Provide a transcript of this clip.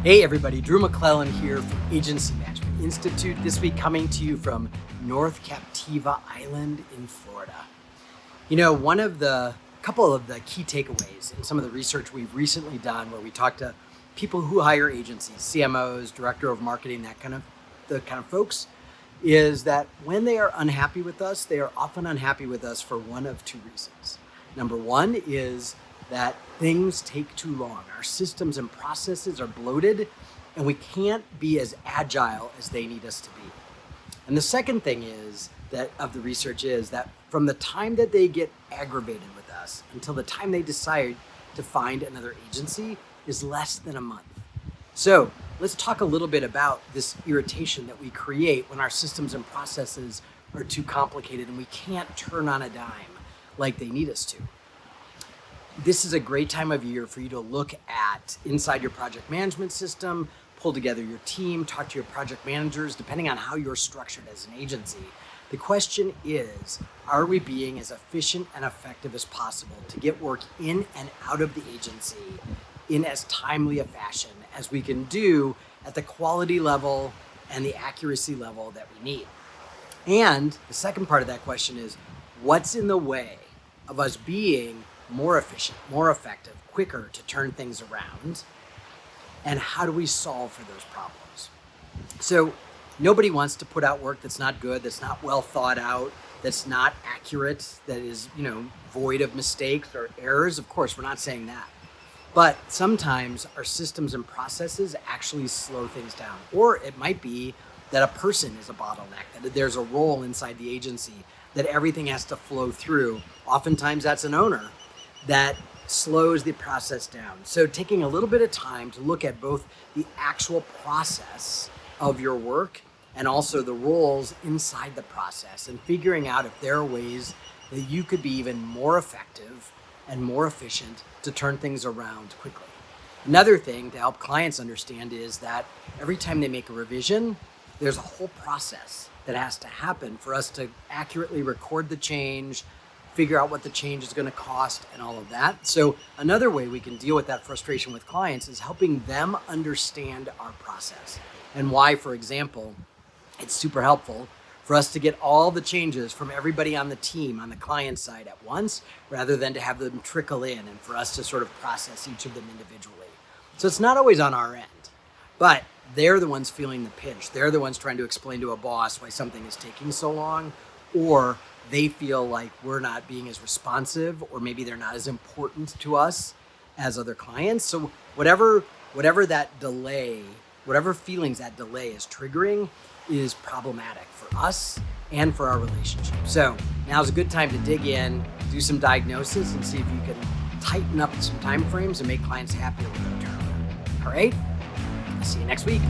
Hey everybody, Drew McClellan here from Agency Management Institute. This week coming to you from North Captiva Island in Florida. You know, couple of the key takeaways in some of the research we've recently done where we talk to people who hire agencies, CMOs, director of marketing, the kind of folks, is that when they are unhappy with us, they are often unhappy with us for one of two reasons. Number one is that things take too long. Our systems and processes are bloated and we can't be as agile as they need us to be. And the second thing is that of the research is that from the time that they get aggravated with us until the time they decide to find another agency is less than a month. So let's talk a little bit about this irritation that we create when our systems and processes are too complicated and we can't turn on a dime like they need us to. This is a great time of year for you to look at inside your project management system, pull together your team, talk to your project managers, depending on how you're structured as an agency. The question is, are we being as efficient and effective as possible to get work in and out of the agency in as timely a fashion as we can do at the quality level and the accuracy level that we need? And the second part of that question is, what's in the way of us being more efficient, more effective, quicker to turn things around? And how do we solve for those problems? So nobody wants to put out work that's not good, that's not well thought out, that's not accurate, that is, void of mistakes or errors. Of course, we're not saying that. But sometimes our systems and processes actually slow things down. Or it might be that a person is a bottleneck, that there's a role inside the agency that everything has to flow through. Oftentimes that's an owner that slows the process down. So taking a little bit of time to look at both the actual process of your work and also the roles inside the process and figuring out if there are ways that you could be even more effective and more efficient to turn things around quickly. Another thing to help clients understand is that every time they make a revision, there's a whole process that has to happen for us to accurately record the change, figure out what the change is going to cost and all of that. So another way we can deal with that frustration with clients is helping them understand our process and why, for example, it's super helpful for us to get all the changes from everybody on the team, on the client side at once, rather than to have them trickle in and for us to sort of process each of them individually. So it's not always on our end, but they're the ones feeling the pinch. They're the ones trying to explain to a boss why something is taking so long, or they feel like we're not being as responsive, or maybe they're not as important to us as other clients. So whatever that delay, whatever feelings that delay is triggering is problematic for us and for our relationship. So now's a good time to dig in, do some diagnosis, and see if you can tighten up some time frames and make clients happier with their turnaround. All right? I'll see you next week.